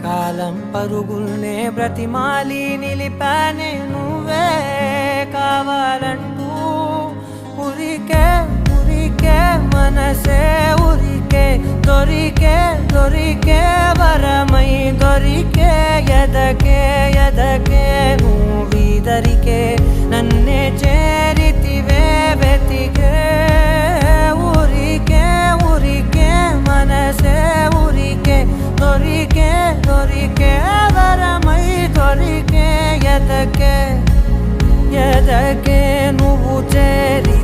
కాలం పరుగుల్నే బ్రతిమాలి నిలిపానే నువ్వే కావాలంటూ ఉరికే ఉరికే మనసే ఉరికే దొరికే దొరికే వరమై దొరికే ఎదకే ఎదకే నువ్వీదరికే నన్నే చేరితివే వెతికే ఊరికే ఊరికే మనసే ఊరికే దొరికే దొరికే వరమై దొరికే ఎదకే ఎదకే నువ్వు చేరి